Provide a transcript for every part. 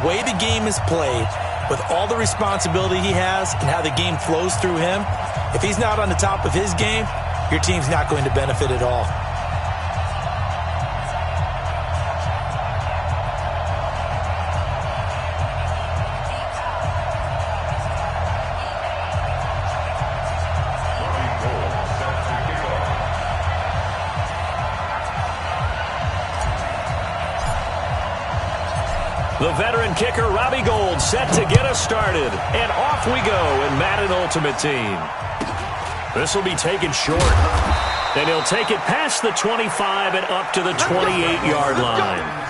The way the game is played, with all the responsibility he has and how the game flows through him, if he's not on the top of his game, your team's not going to benefit at all. The veteran kicker, Robbie Gould, set to get us started. And off we go in Madden Ultimate Team. This will be taken short. Then he'll take it past the 25 and up to the 28-yard line.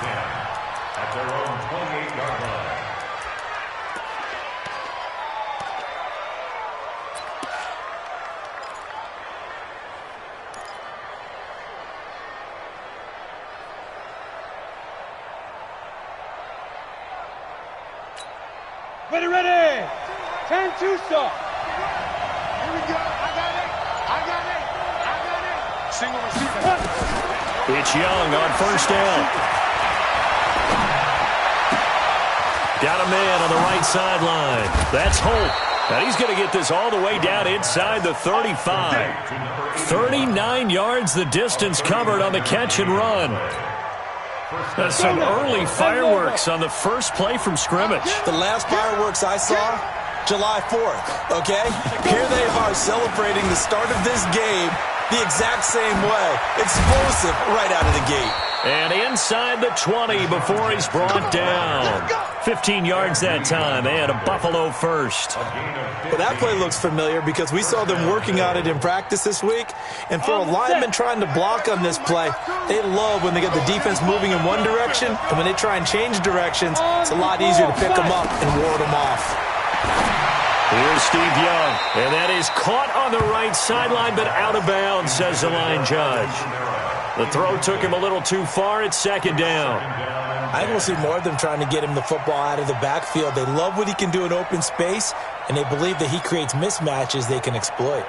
Ready. 10-2 start. Here we go. I got it. Single receiver. It's Young on first down. Got a man on the right sideline. That's Holt. And he's going to get this all the way down inside the 35. 39 yards the distance covered on the catch and run. That's some early fireworks on the first play from scrimmage. The last fireworks I saw, July 4th, okay? Here they are celebrating the start of this game the exact same way. Explosive right out of the gate. And inside the 20 before he's brought down. 15 yards that time and a Buffalo first. Well, that play looks familiar because we saw them working on it in practice this week. And for a lineman trying to block on this play, they love when they get the defense moving in one direction. And when they try and change directions, it's a lot easier to pick them up and ward them off. Here's Steve Young. And that is caught on the right sideline, but out of bounds, says the line judge. The throw took him a little too far. It's second down. I think we'll see more of them trying to get him the football out of the backfield. They love what he can do in open space, and they believe that he creates mismatches they can exploit.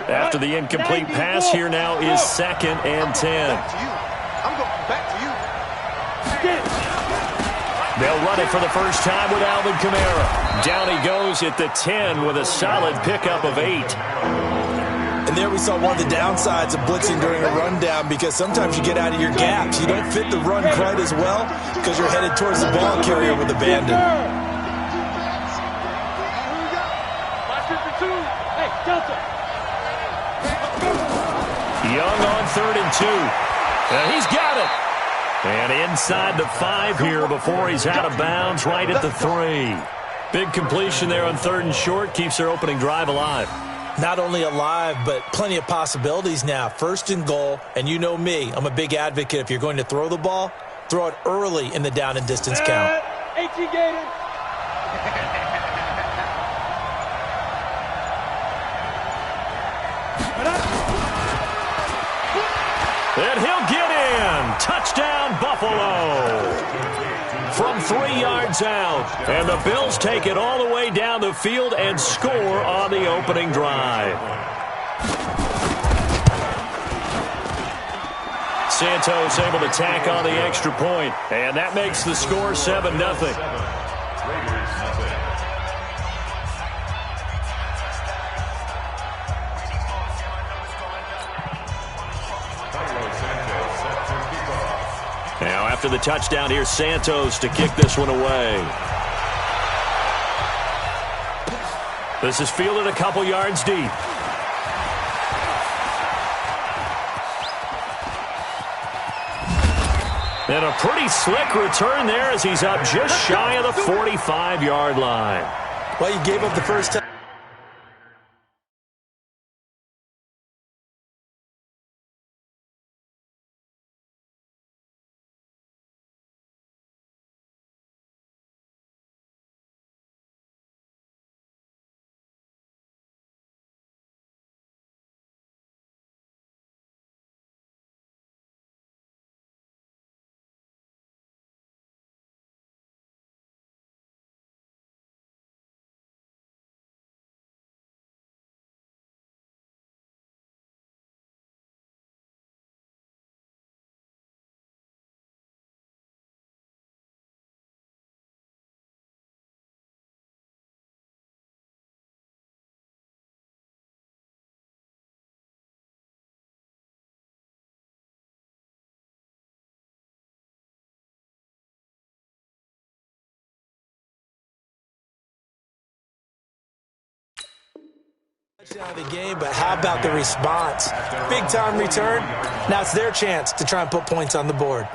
After the incomplete pass, here now is 2nd and 10. I'm going back to you. They'll run it for the first time with Alvin Kamara. Down he goes at the 10 with a solid pickup of 8. And there we saw one of the downsides of blitzing during a rundown because sometimes you get out of your gaps. You don't fit the run quite as well because you're headed towards the ball carrier with abandon. Young on 3rd and 2. And he's got it. And inside the 5 here before he's out of bounds right at the 3. Big completion there on 3rd and short. Keeps their opening drive alive. Not only alive, but plenty of possibilities now. 1st and goal, and you know me. I'm a big advocate. If you're going to throw the ball, throw it early in the down and distance count. 18 Gators. And he'll get in. Touchdown, Buffalo. From 3 yards out. And the Bills take it all the way down the field and score on the opening drive. Santos able to tack on the extra point. And that makes the score 7-0. Now after the touchdown, here's Santos to kick this one away. This is fielded a couple yards deep. And a pretty slick return there as he's up just shy of the 45-yard line. Well, you gave up the first time. Touchdown of the game, but how about the response? Big time return. Now it's their chance to try and put points on the board.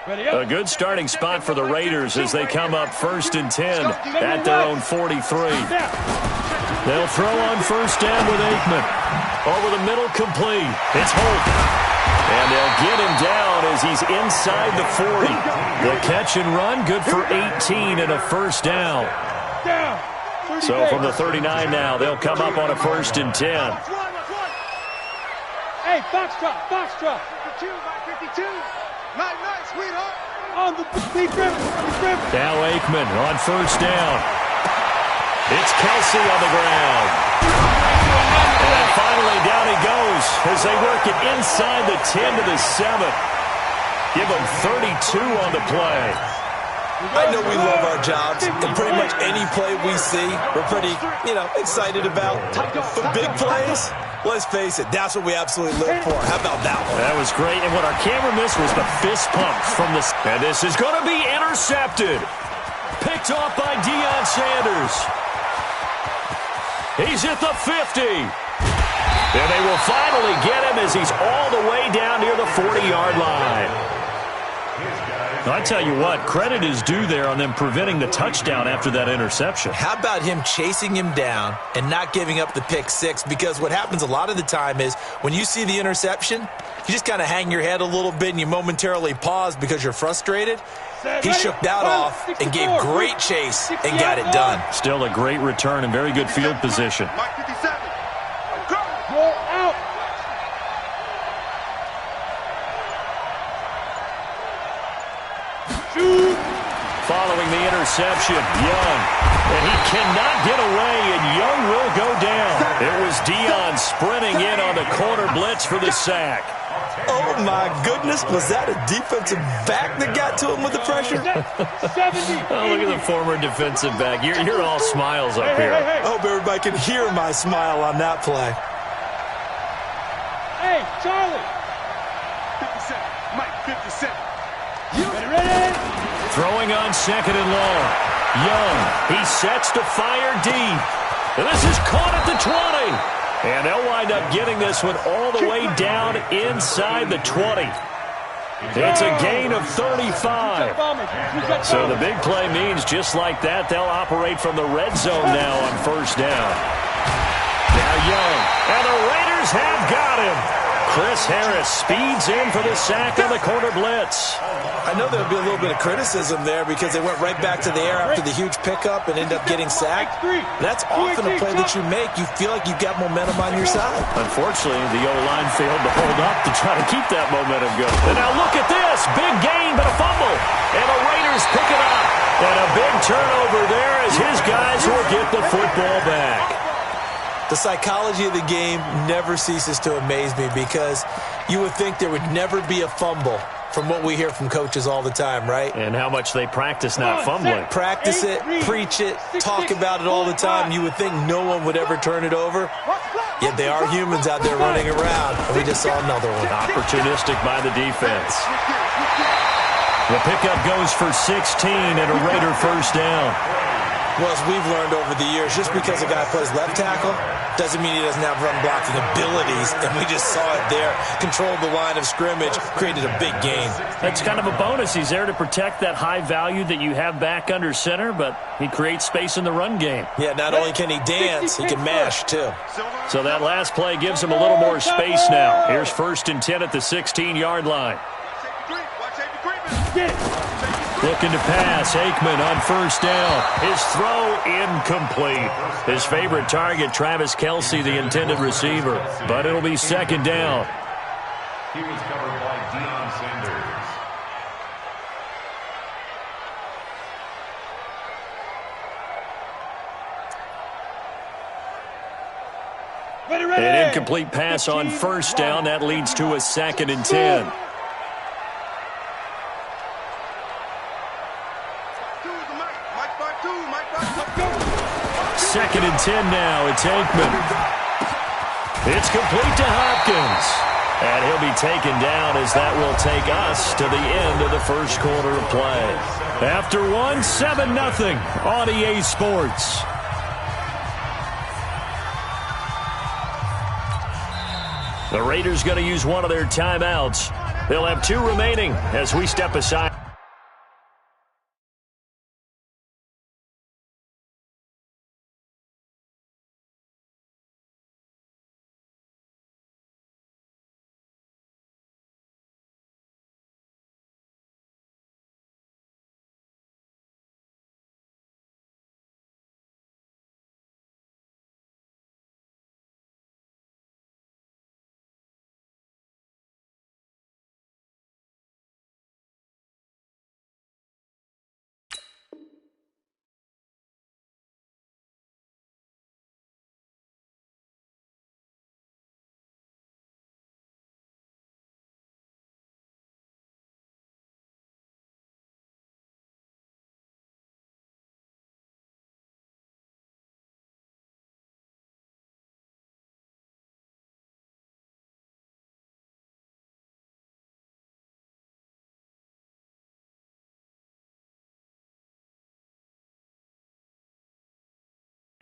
A good starting spot for the Raiders as they come up 1st and 10 at their own 43. They'll throw on 1st down with Aikman. Over the middle, complete. It's Holt. And they'll get him down as he's inside the 40. The catch and run, good for 18 and a 1st down. So from the 39 now, they'll come up on a 1st and 10. Hey, box drop. 52 by 52. Nice, sweetheart. On the defense. Now Aikman on 1st down. It's Kelce on the ground. And finally down he goes as they work it inside the 10 to the 7. Give him 32 on the play. I know we love our jobs, and pretty much any play we see, we're pretty, excited about. But big plays, let's face it, that's what we absolutely live for. How about that one? That was great, and what our camera missed was the fist pump from the... And this is going to be intercepted. Picked off by Deion Sanders. He's at the 50. And they will finally get him as he's all the way down near the 40-yard line. I tell you what, credit is due there on them preventing the touchdown after that interception. How about him chasing him down and not giving up the pick six? Because what happens a lot of the time is when you see the interception, you just kind of hang your head a little bit and you momentarily pause because you're frustrated. He shook that off and gave great chase and got it done. Still a great return and very good field position. Mike 57. Go out. Following the interception, Young. And he cannot get away, and Young will go down. It was Deion sprinting in on the corner blitz for the sack. Oh, my goodness. Was that a defensive back that got to him with the pressure? Oh, look at the former defensive back. You're all smiles up here. I hope everybody can hear my smile on that play. Hey, Charlie. 57. Mike 57. Ready? Throwing on 2nd and long. Young, he sets to fire deep. And this is caught at the 20. And they'll wind up getting this one all the way down inside the 20. It's a gain of 35. So the big play means just like that, they'll operate from the red zone now on 1st down. Now Young, and the Raiders have got him. Chris Harris speeds in for the sack on the corner blitz. I know there'll be a little bit of criticism there because they went right back to the air after the huge pickup and ended up getting sacked. That's often a play that you make. You feel like you've got momentum on your side. Unfortunately, the O-line failed to hold up to try to keep that momentum going. And now look at this. Big gain, but a fumble. And the Raiders pick it up. And a big turnover there as his guys will get the football back. The psychology of the game never ceases to amaze me because you would think there would never be a fumble from what we hear from coaches all the time, right? And how much they practice not fumbling. Practice it, preach it, talk about it all the time. You would think no one would ever turn it over. Yet they are humans out there running around, and we just saw another one. Opportunistic by the defense. The pickup goes for 16 and a Raider 1st down. Well, as we've learned over the years, just because a guy plays left tackle doesn't mean he doesn't have run blocking abilities, and we just saw it there. Controlled the line of scrimmage, created a big gain. That's kind of a bonus. He's there to protect that high value that you have back under center, but he creates space in the run game. Yeah, not only can he dance, he can mash, too. So that last play gives him a little more space now. Here's 1st and 10 at the 16-yard line. Looking to pass. Aikman on 1st down. His throw incomplete. His favorite target, Travis Kelce, the intended receiver. But it'll be 2nd down. He was covered by Deion Sanders. An incomplete pass on 1st down. That leads to a 2nd and 10. 2nd and 10 now. It's Aikman. It's complete to Hopkins. And he'll be taken down as that will take us to the end of the first quarter of play. After one, 7-0 on EA Sports. The Raiders going to use one of their timeouts. They'll have 2 remaining as we step aside.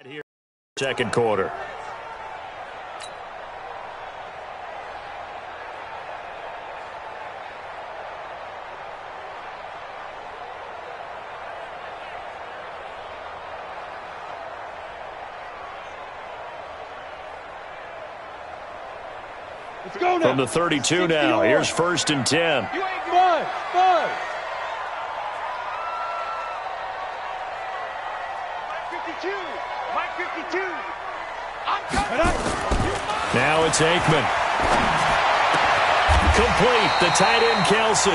Here, second quarter. Let's go now. From the 32 now, here's 1st and 10. Five. 52. Mike 52. I'm coming. Now it's Aikman. Complete. The tight end, Kelsey.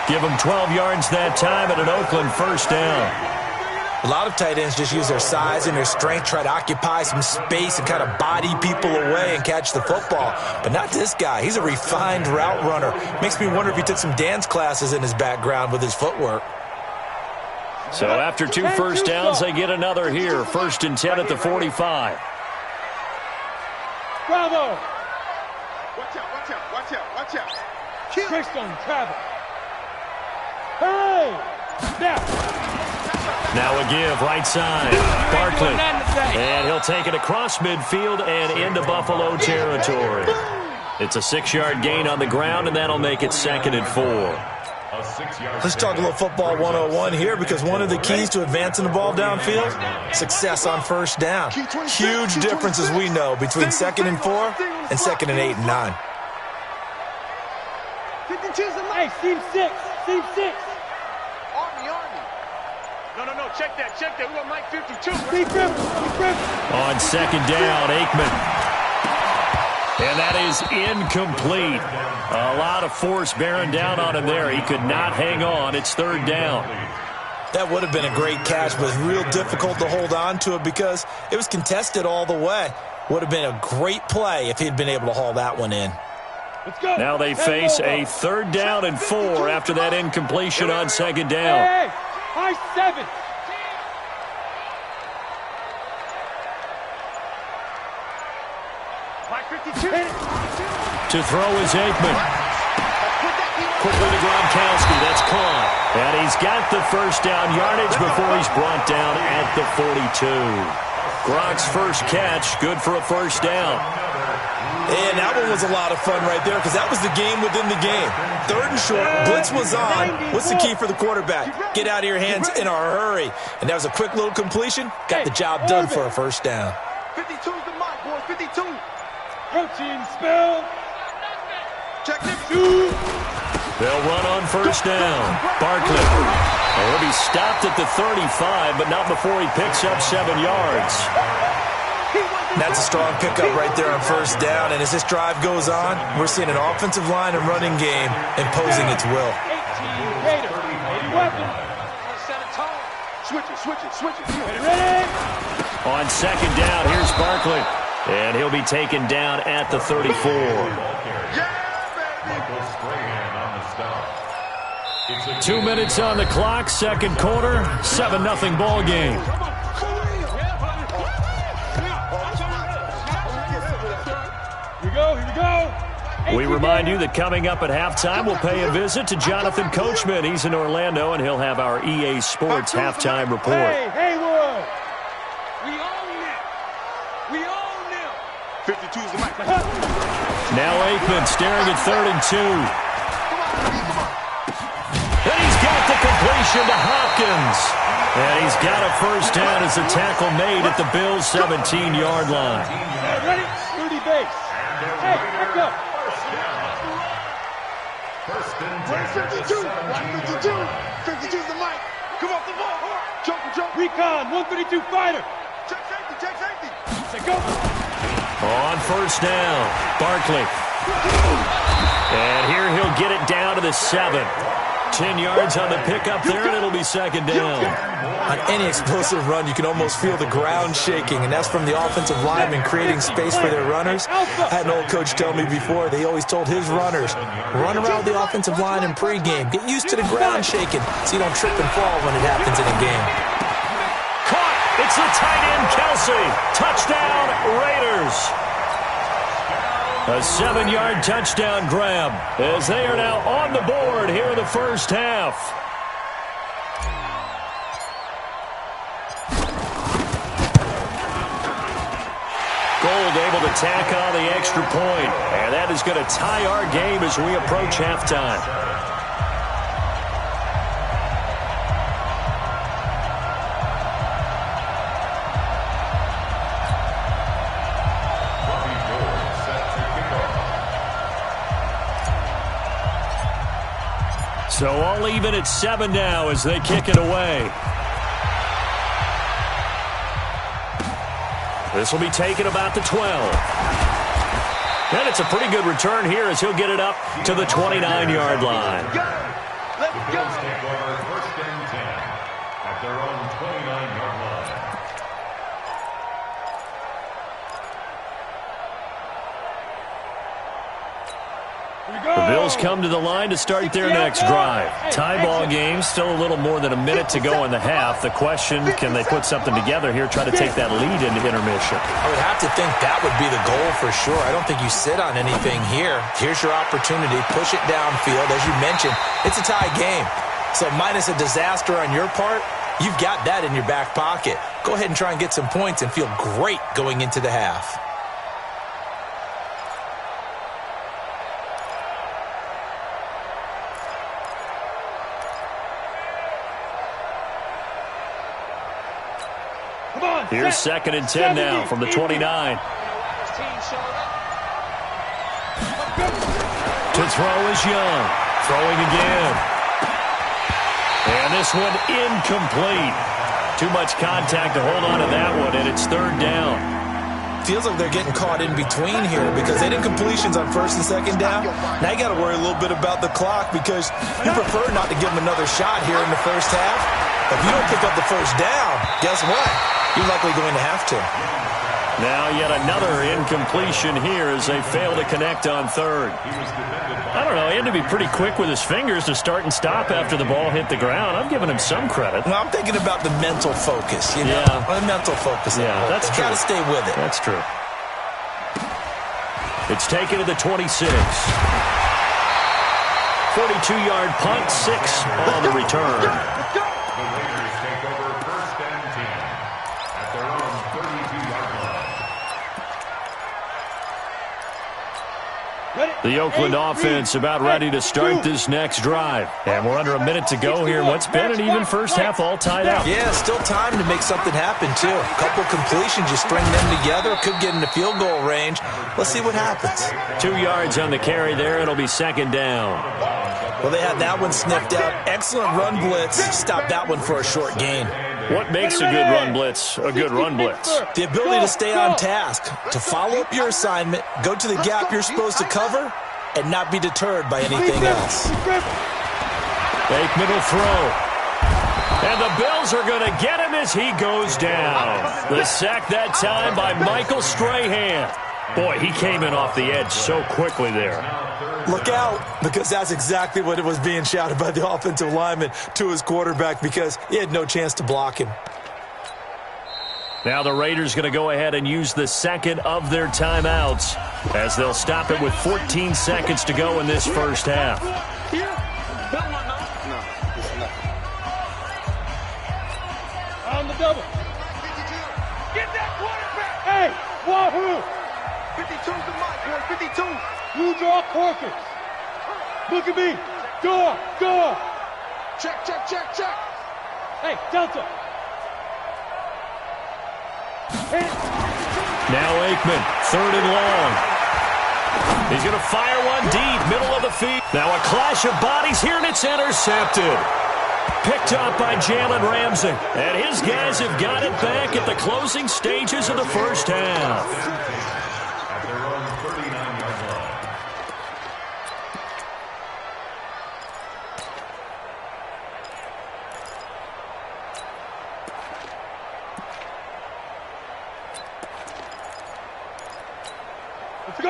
Give him 12 yards that time at an Oakland first down. A lot of tight ends just use their size and their strength, try to occupy some space and kind of body people away and catch the football. But not this guy. He's a refined route runner. Makes me wonder if he took some dance classes in his background with his footwork. So after 2 first downs, they get another here. 1st and 10 at the 45. Bravo. Watch out. Tricks on travel. Hooray. Now a give, right side. Barkley. And he'll take it across midfield and into Buffalo territory. It's a 6-yard gain on the ground, and that'll make it 2nd and 4. Let's talk a little football 101 here, because one of the keys to advancing the ball downfield, success on first down. Huge difference, as we know, between 2nd and 4 and 2nd and 8 and 9. Hey, team 6. Army. No, check that. We got Mike 52. Deep grip. On 2nd down, Aikman. And that is incomplete. A lot of force bearing down on him there. He could not hang on. It's 3rd down. That would have been a great catch, but it's real difficult to hold on to it because it was contested all the way. Would have been a great play if he'd been able to haul that one in. Let's go. Now they face a 3rd down and 4 after that incompletion on 2nd down. Hey, high 7. Mike 52. To throw is Aikman. Quickly to Gronkowski. That's caught. And he's got the first down yardage before he's brought down at the 42. Gronk's first catch, good for a first down. And that one was a lot of fun right there, because that was the game within the game. 3rd and short, blitz was on. What's the key for the quarterback? Get out of your hands in a hurry. And that was a quick little completion. Got the job done for a first down. 52's the mark, boys. 52. Protein spill. Check it. They'll run on first down. Barkley. He'll be stopped at the 35, but not before he picks up 7 yards. That's a strong pickup right there on first down. And as this drive goes on, we're seeing an offensive line and running game imposing its will. 18 Raiders. 80 weapons. Switch it. Ready? On 2nd down, here's Barkley. And he'll be taken down at the 34. Michael Strahan on the stop. 2 minutes on the clock, 2nd quarter, 7-0 ball game. we go, here we go. We remind you that coming up at halftime, we'll pay a visit to Jonathan Coachman. He's in Orlando, and he'll have our EA Sports halftime report. Hey, Haywood. We own it. We own it. 52's the mic. Now Aikman staring at 3rd and 2. And he's got the completion to Hopkins. And he's got a first down as a tackle made at the Bills' 17-yard line. Ready? Rudy Bates. Hey, back up. First and 10. 152. 52's the mic. Come off the ball. Jump. Recon, 132 fighter. Check safety. Say go. On first down, Barkley. And here he'll get it down to the 7. 10 yards on the pickup there, and it'll be second down. On any explosive run, you can almost feel the ground shaking, and that's from the offensive linemen creating space for their runners. I had an old coach tell me before, they always told his runners, run around the offensive line in pregame. Get used to the ground shaking so you don't trip and fall when it happens in a game. Caught! It's the tight end, Kelsey. Touchdown, Raiders. A 7-yard touchdown grab as they are now on the board here in the first half. Gold able to tack on the extra point, and that is going to tie our game as we approach halftime. So all even at 7 now as they kick it away. This will be taken about the 12. And it's a pretty good return here as he'll get it up to the 29-yard line. Let's go. Take over first and 10 at their own 29-yard line. The Bills come to the line to start their next drive. Tie ball game, still a little more than a minute to go in the half. The question, can they put something together here, try to take that lead into intermission? I would have to think that would be the goal for sure. I don't think you sit on anything here. Here's your opportunity. Push it downfield. As you mentioned, it's a tie game. So minus a disaster on your part, you've got that in your back pocket. Go ahead and try and get some points and feel great going into the half. Here's 2nd and 10 now from the 29. To throw is Young. Throwing again. And this one incomplete. Too much contact to hold on to that one, and it's 3rd down. Feels like they're getting caught in between here because they didn't completions on 1st and 2nd down. Now you got to worry a little bit about the clock because you prefer not to give them another shot here in the first half. If you don't pick up the first down, guess what? You're likely going to have to. Now yet another incompletion here as they fail to connect on 3rd. I don't know. He had to be pretty quick with his fingers to start and stop after the ball hit the ground. I'm giving him some credit. Well, I'm thinking about the mental focus, you know? Yeah. The mental focus. Yeah, that's true. Got to stay with it. That's true. It's taken to the 26. 42-yard punt, 6 on the return. The Raiders take over first and 10 at their own 32-yard line. The Oakland offense about ready to start this next drive. And we're under a minute to go here in what's been an even first half, all tied up. Yeah, still time to make something happen, too. A couple completions, you string them together, could get into field goal range. Let's see what happens. 2 yards on the carry there. It'll be 2nd down. Well, they had that one sniffed out. Excellent run blitz. Stop that one for a short gain. What makes a good run blitz a good run blitz? The ability to stay on task, to follow up your assignment, go to the gap you're supposed to cover, and not be deterred by anything else. Aikman will throw. And the Bills are going to get him as he goes down. The sack that time by Michael Strahan. Boy, he came in off the edge so quickly there. Look out, because that's exactly what it was being shouted by the offensive lineman to his quarterback because he had no chance to block him. Now the Raiders going to go ahead and use the second of their timeouts as they'll stop it with 14 seconds to go in this first half. On the double. Get that quarterback. Hey, Wahoo. 52's the mic, boy. 52. You draw corkers. Look at me. Door. Check. Hey, Delta. Now Aikman, third and long. He's going to fire one deep, middle of the field. Now a clash of bodies here, and it's intercepted. Picked up by Jalen Ramsey. And his guys have got it back at the closing stages of the first half. At their own 39-yard line.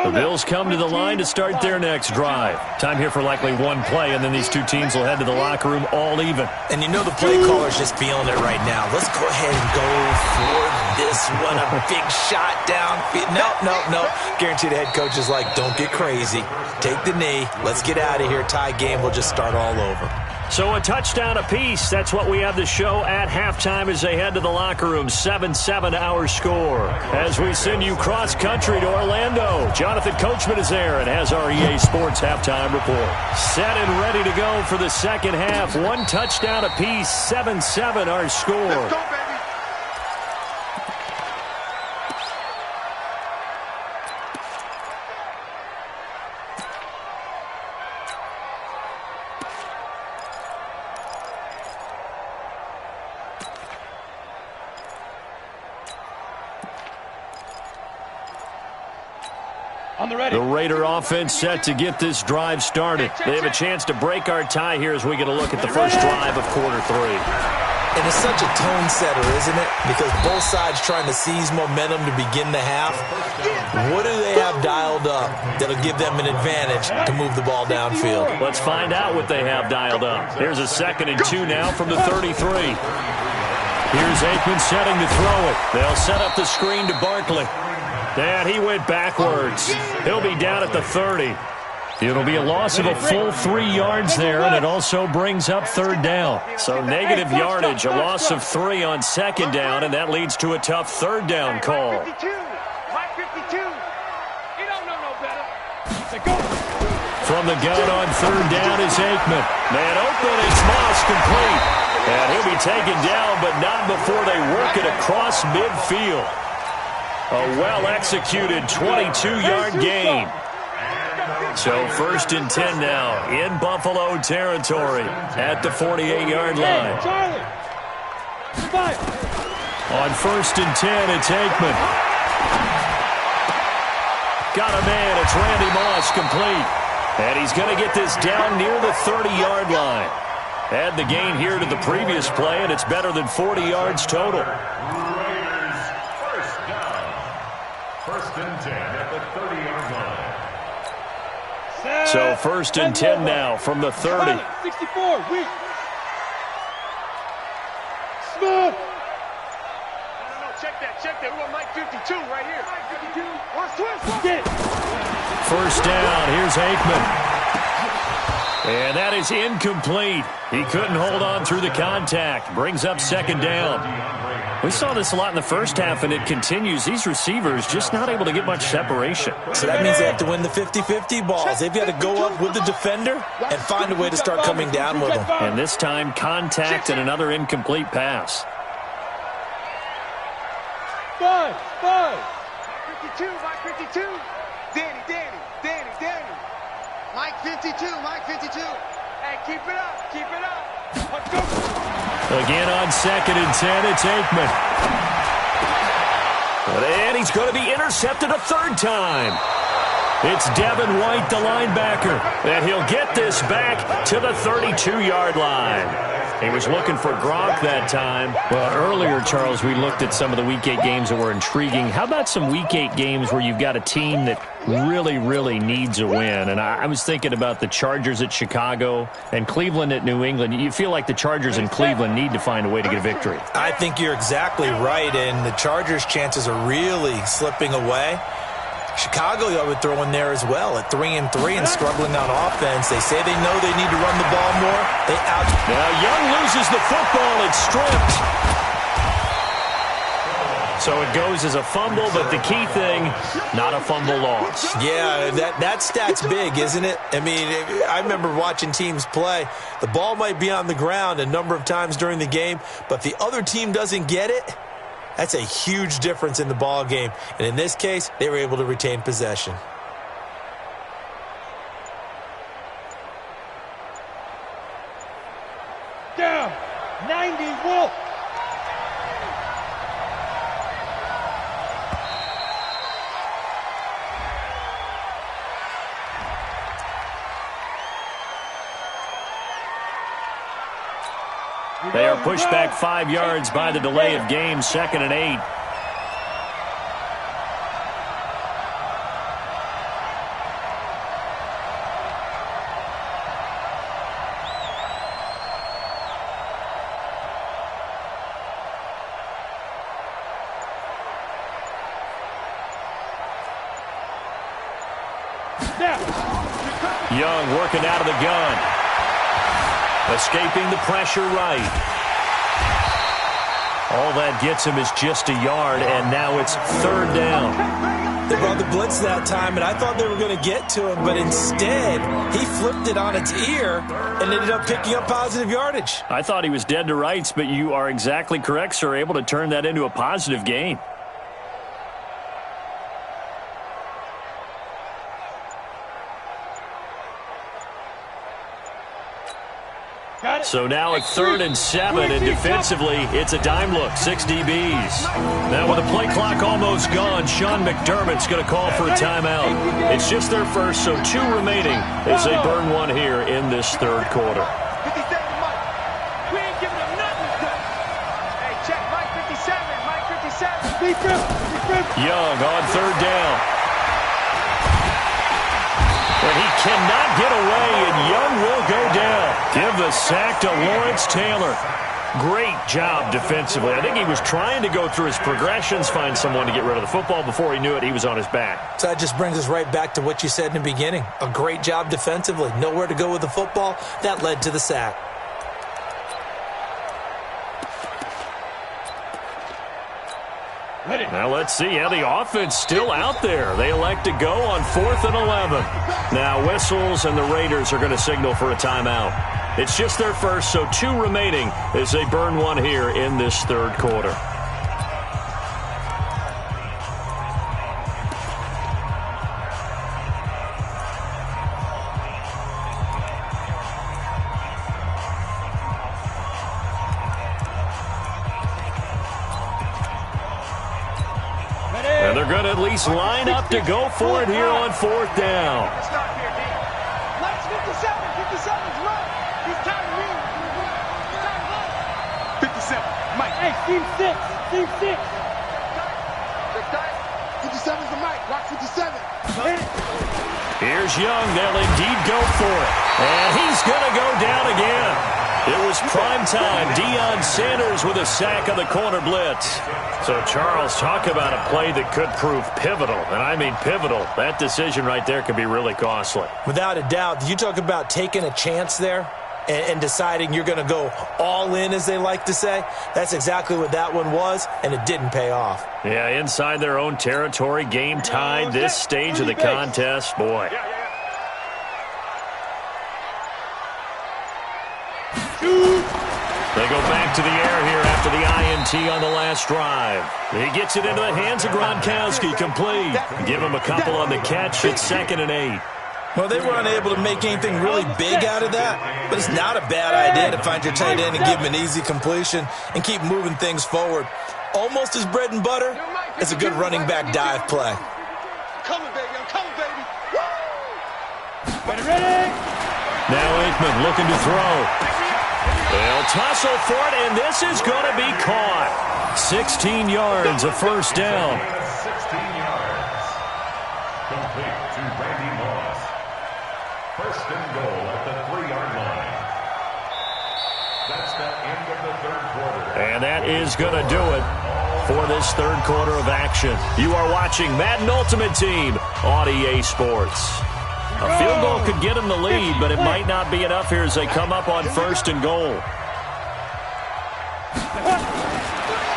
The Bills come to the line to start their next drive. Time here for likely one play, and then these two teams will head to the locker room all even. And you know the play caller's just feeling it right now. Let's go ahead and go for this one. A big shot downfield. No. Guarantee the head coach is like, don't get crazy. Take the knee. Let's get out of here. Tie game. We'll just start all over. So a touchdown apiece. That's what we have to show at halftime as they head to the locker room. 7-7 our score. As we send you cross-country to Orlando, Jonathan Coachman is there and has our EA Sports halftime report. Set and ready to go for the second half. One touchdown apiece. 7-7 our score. Let's go, baby. The Raider offense set to get this drive started. They have a chance to break our tie here as we get a look at the first drive of quarter three. And it's such a tone setter, isn't it? Because both sides trying to seize momentum to begin the half. What do they have dialed up that'll give them an advantage to move the ball downfield? Let's find out what they have dialed up. Here's a 2nd and 2 now from the 33. Here's Aikman setting to throw it. They'll set up the screen to Barkley. And he went backwards. He'll be down at the 30. It'll be a loss of a full 3 yards there, and it also brings up third down. So negative yardage, a loss of 3 on second down, and that leads to a tough third down call. Mike 52. He don't know no better. From the gun on third down is Aikman. Man open, it's Moss complete. And he'll be taken down, but not before they work it across midfield. A well-executed 22-yard gain. So 1st and 10 now in Buffalo territory at the 48-yard line. On 1st and 10, it's Aikman. Got a man, it's Randy Moss complete. And he's going to get this down near the 30-yard line. Add the gain here to the previous play, and it's better than 40 yards total. First and 10 at the 30-yard line. So 1st and 10 now from the 30. 64, weak. Smooth. No, check that. We want Mike 52 right here. Mike 52. Watch twist. Get. First down, here's Aikman. And that is incomplete. He couldn't hold on through the contact. Brings up 2nd down. We saw this a lot in the first half, and it continues. These receivers just not able to get much separation. So that means they have to win the 50-50 balls. They've got to go up with the defender and find a way to start coming down with them. And this time, contact and another incomplete pass. 5. Mike 52. Danny. Mike 52. Hey, keep it up. Let's go. Again on 2nd and 10, it's Aikman. And he's going to be intercepted a third time. It's Devin White, the linebacker, and he'll get this back to the 32-yard line. He was looking for Gronk that time. Well, earlier, Charles, we looked at some of the Week 8 games that were intriguing. How about some Week 8 games where you've got a team that really, really needs a win? And I was thinking about the Chargers at Chicago and Cleveland at New England. You feel like the Chargers and Cleveland need to find a way to get a victory. I think you're exactly right, and the Chargers' chances are really slipping away. Chicago, I would throw in there as well at 3-3 and struggling on offense. They say they know they need to run the ball more. Now Young loses the football. It's stripped. So it goes as a fumble, but the key thing, not a fumble loss. Yeah, that stat's big, isn't it? I mean, I remember watching teams play. The ball might be on the ground a number of times during the game, but if the other team doesn't get it, that's a huge difference in the ball game. And in this case, they were able to retain possession. Down. 90, Wolf. They are pushed back 5 yards by the delay of game, 2nd and 8. Young working out of the gun. Escaping the pressure right. All that gets him is just a yard, and now it's 3rd down. They brought the blitz that time, and I thought they were going to get to him, but instead, he flipped it on its ear and ended up picking up positive yardage. I thought he was dead to rights, but you are exactly correct, sir. Able to turn that into a positive gain. So now at 3rd and 7, and defensively, it's a dime look, 6 DBs. Now with the play clock almost gone, Sean McDermott's going to call for a timeout. It's just their first, so 2 remaining as they burn one here in this 3rd quarter. 57, Mike. We ain't giving them nothing. Hey, check Mike 57, Mike 57. Young on 3rd down. But he cannot get away, and Young will go down. Give the sack to Lawrence Taylor. Great job defensively. I think he was trying to go through his progressions, find someone to get rid of the football. Before he knew it, he was on his back. So that just brings us right back to what you said in the beginning. A great job defensively. Nowhere to go with the football. That led to the sack. Now let's see how the offense still out there. They elect to go on 4th and 11. Now whistles, and the Raiders are going to signal for a timeout. It's just their first, so 2 remaining as they burn one here in this 3rd quarter. And they're going to at least line up to go for it here on 4th down. Stop here, D. Mike's 57. 57's right. He's time to win. He's time to win. 57. Mike. Hey, team 6. Team 6. 57's the Mike. Rock 57. Here's Young. They'll indeed go for it. And he's going to go down again. It was prime time. Deion Sanders with a sack of the corner blitz. So, Charles, talk about a play that could prove pivotal. And I mean pivotal. That decision right there could be really costly. Without a doubt, you talk about taking a chance there and deciding you're going to go all in, as they like to say. That's exactly what that one was, and it didn't pay off. Yeah, inside their own territory, game tied, this stage of the contest. Boy. They go back to the air here after the INT on the last drive. He gets it into the hands of Gronkowski, complete. Give him a couple on the catch. It's 2nd and 8. Well, they were unable to make anything really big out of that, but it's not a bad idea to find your tight end and give him an easy completion and keep moving things forward. Almost as bread and butter as a good running back dive play. I'm coming, baby. I'm coming, baby. Woo! Ready? Now Aikman looking to throw. They'll tussle for it, and this is going to be caught. 16 yards, a first down. 16 yards. Complete to Randy Moss. First and goal at the 3-yard line. That's the end of the third quarter. And that is going to do it for this third quarter of action. You are watching Madden Ultimate Team on EA Sports. A field goal could get them the lead, but it might not be enough here as they come up on first and goal.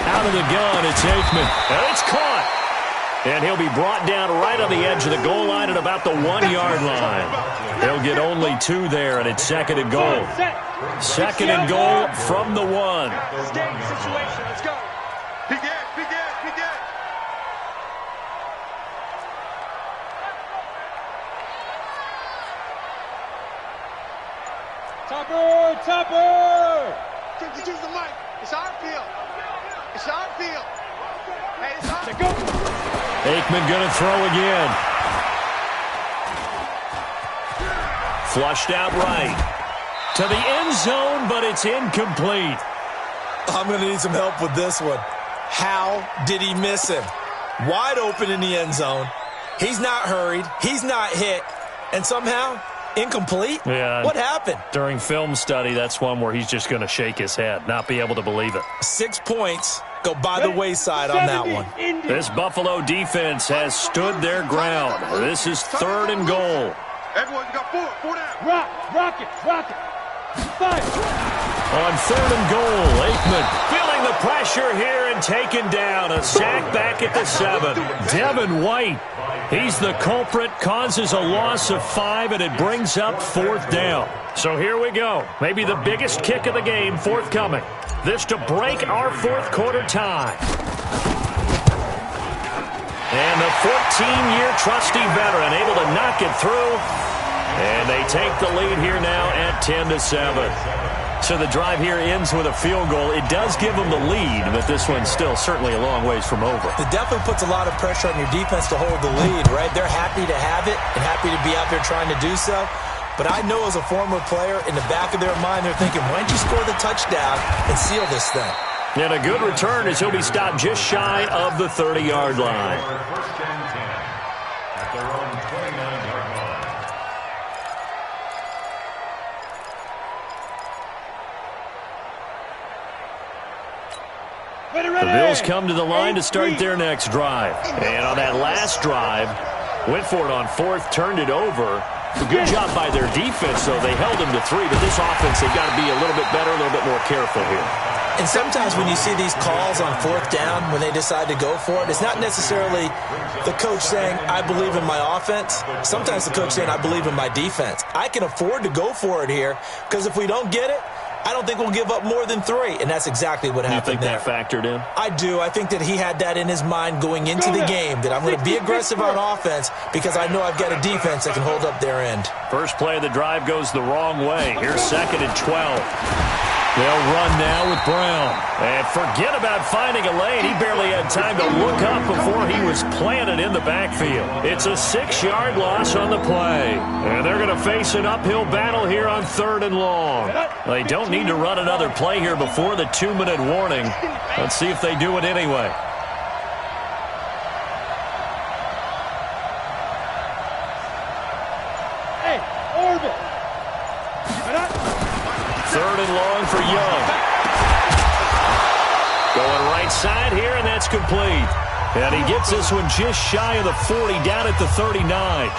Out of the gun, it's Aikman. And it's caught. And he'll be brought down right on the edge of the goal line at about the 1-yard line. They'll get only 2 there, and it's second and goal. Second and goal from the 1. Game situation. Let's go. Big Ed, Big Ed, Big Ed. Topper! 52's the mic. It's our field. It's our field. Hey, it's our Go! Aikman going to throw again. Flushed out right. To the end zone, but it's incomplete. I'm going to need some help with this one. How did he miss him? Wide open in the end zone. He's not hurried. He's not hit. And somehow, incomplete? Yeah. What happened? During film study, that's one where he's just going to shake his head, not be able to believe it. 6 points go by the wayside on that one. This Buffalo defense has stood their ground. This is third and goal. Everyone, you got 4 down. Rock it. 5. On third and goal, Aikman feeling the pressure here and taken down. A sack back at the 7. Devin White, he's the culprit, causes a loss of 5, and it brings up 4th down. So here we go. Maybe the biggest kick of the game forthcoming. This to break our fourth quarter tie. And the 14-year trusty veteran able to knock it through. And they take the lead here now at 10-7. So the drive here ends with a field goal. It does give them the lead, but this one's still certainly a long ways from over. It definitely puts a lot of pressure on your defense to hold the lead, right? They're happy to have it and happy to be out there trying to do so. But I know as a former player, in the back of their mind, they're thinking, why don't you score the touchdown and seal this thing? And a good return as he'll be stopped just shy of the 30-yard line. First and 10 at their own 29-yard line. The Bills come to the line to start their next drive. And on that last drive, went for it on 4th, turned it over. A good job by their defense, though. They held them to 3, but this offense, they've got to be a little bit better, a little bit more careful here. And sometimes when you see these calls on 4th down, when they decide to go for it, it's not necessarily the coach saying, I believe in my offense. Sometimes the coach saying, I believe in my defense. I can afford to go for it here, because if we don't get it, I don't think we'll give up more than 3, and that's exactly what happened there. You think that factored in? I do. I think that he had that in his mind going into the game, that I'm going to be aggressive on offense because I know I've got a defense that can hold up their end. First play of the drive goes the wrong way. Here's 2nd and 12. They'll run now with Brown. And forget about finding a lane. He barely had time to look up before he was planted in the backfield. It's a 6-yard loss on the play. And they're going to face an uphill battle here on 3rd and long. They don't need to run another play here before the 2-minute warning. Let's see if they do it anyway. Hey, orbit. 3rd and long for Young. Going right side here, and that's complete. And he gets this one just shy of the 40, down at the 39.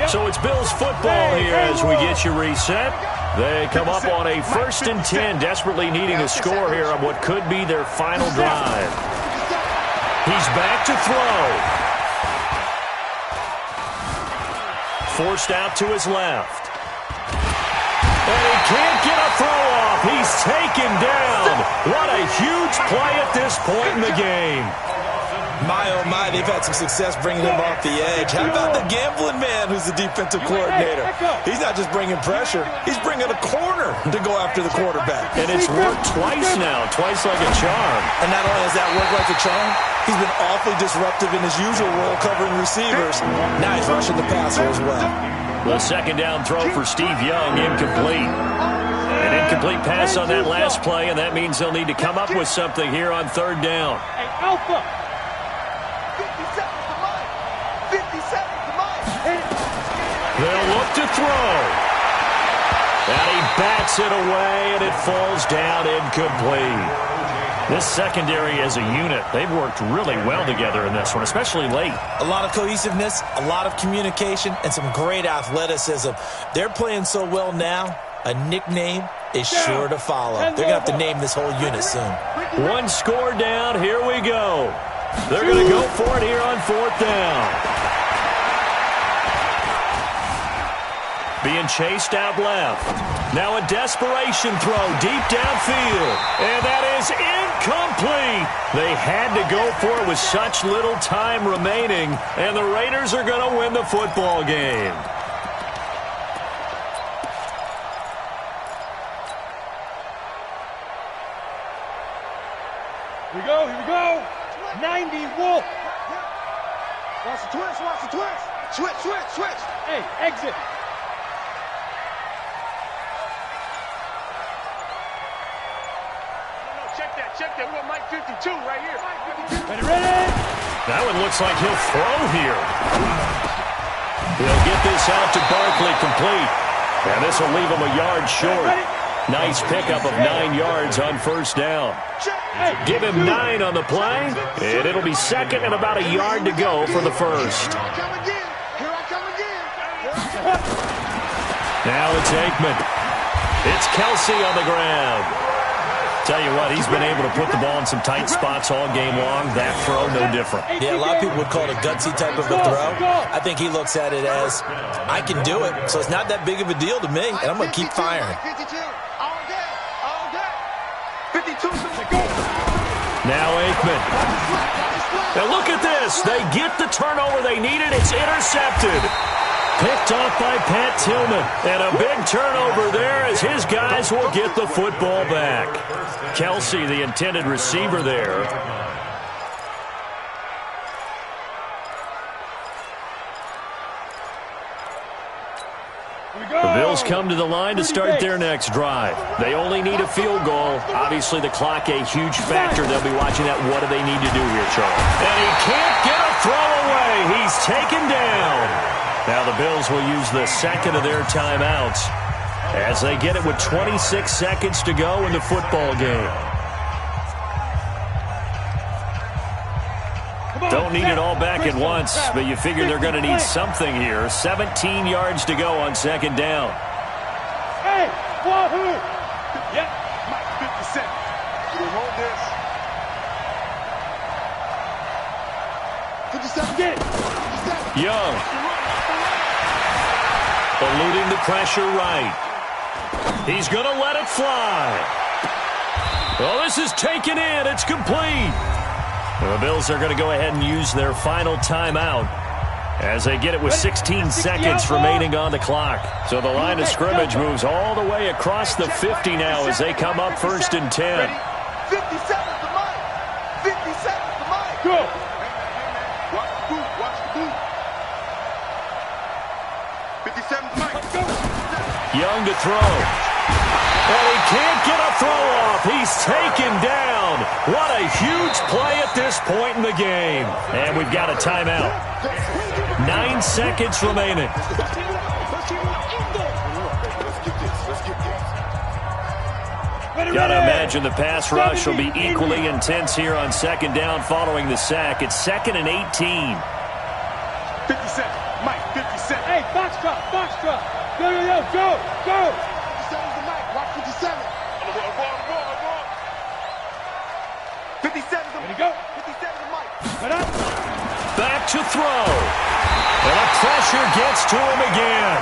So it's Bills football here as we get you reset. They come up on a 1st and 10, desperately needing a score here on what could be their final drive. He's back to throw. Forced out to his left. And he can't get a throw off. He's taken down. What a huge play at this point in the game. My, oh my, they've had some success bringing him off the edge. How about the gambling man who's the defensive coordinator? He's not just bringing pressure. He's bringing a corner to go after the quarterback. And it's worked twice now, twice like a charm. And not only has that worked like a charm, he's been awfully disruptive in his usual role covering receivers. Now he's rushing the passer as well. The second down throw for Steve Young, incomplete. An incomplete pass on that last play, and that means they'll need to come up with something here on third down. Hey, Alpha. 50 seconds to Mike. 50 seconds to Mike. They'll look to throw. And he bats it away, and it falls down incomplete. This secondary as a unit, they've worked really well together in this one, especially late. A lot of cohesiveness, a lot of communication, and some great athleticism. They're playing so well now, a nickname is sure to follow. They're going to have to name this whole unit soon. One score down. Here we go. They're going to go for it here on fourth down. Being chased out left. Now a desperation throw deep downfield. And that is incomplete. They had to go for it with such little time remaining. And the Raiders are going to win the football game. Here we go, here we go. 90 Wolf. Watch the twist, watch the twist. Switch, switch, switch. Hey, exit. Check that. We got Mike 52 right here. Ready, ready. That one looks like he'll throw here. He'll get this out to Barkley complete. And this will leave him a yard short. Nice pickup of 9 yards on first down. Give him 9 on the play, and it'll be second and about a yard to go for the first. Now it's Aikman. It's Kelsey on the ground. Tell you what, he's been able to put the ball in some tight spots all game long. That throw, no different. Yeah, a lot of people would call it a gutsy type of a throw. I think he looks at it as, I can do it, so it's not that big of a deal to me, and I'm going to keep firing. 52, all day, all day. 52, now Aikman. Now look at this. They get the turnover they needed. It's intercepted. Picked off by Pat Tillman. And a big turnover there as his guys will get the football back. Kelsey, the intended receiver there. The Bills come to the line to start their next drive. They only need a field goal. Obviously, the clock a huge factor. They'll be watching that. What do they need to do here, Charles? And he can't get a throw away. He's taken down. Now the Bills will use the second of their timeouts as they get it with 26 seconds to go in the football game. Don't need it all back at once, but you figure they're going to need something here. 17 yards to go on second down. Hey, wahoo! Yep, Mike 57. You hold this. 57, get it. 57. Young. Eluding the pressure right. He's going to let it fly. Well, this is taken in. It's complete. The Bills are going to go ahead and use their final timeout as they get it with 16 seconds remaining on the clock. So the line of scrimmage moves all the way across the 50 now as they come up first and 10. 57 to Mike. 57 to Mike. Go. Watch the boot. Watch the boot. 57 to Mike. Go. Young to throw. And he can't get a throw off. He's taken down. What a huge play at this point in the game. And we've got a timeout. 9 seconds remaining. Got to imagine the pass rush will be equally intense here on second down following the sack. It's 2nd and 18. 57. Mike, 57. Hey, box drop. Go, go. 57 to Mike. Watch 57. 57 to Mike. 57 to Mike. Back to throw. And the pressure gets to him again.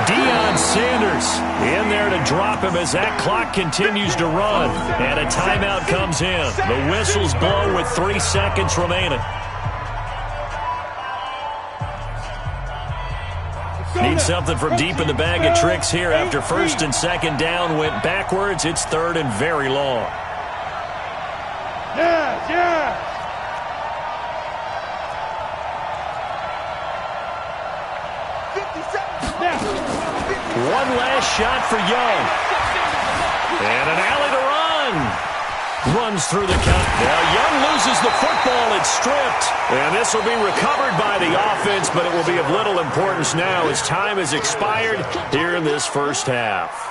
Deion Sanders in there to drop him as that clock continues to run. And a timeout comes in. The whistles blow with 3 seconds remaining. Need something from deep in the bag of tricks here. After first and second down went backwards, it's third and very long. Yes, yes. One last shot for Young. And an alley to run. Runs through the count. Now Young loses the football. It's stripped. And this will be recovered by the offense, but it will be of little importance now as time has expired here in this first half.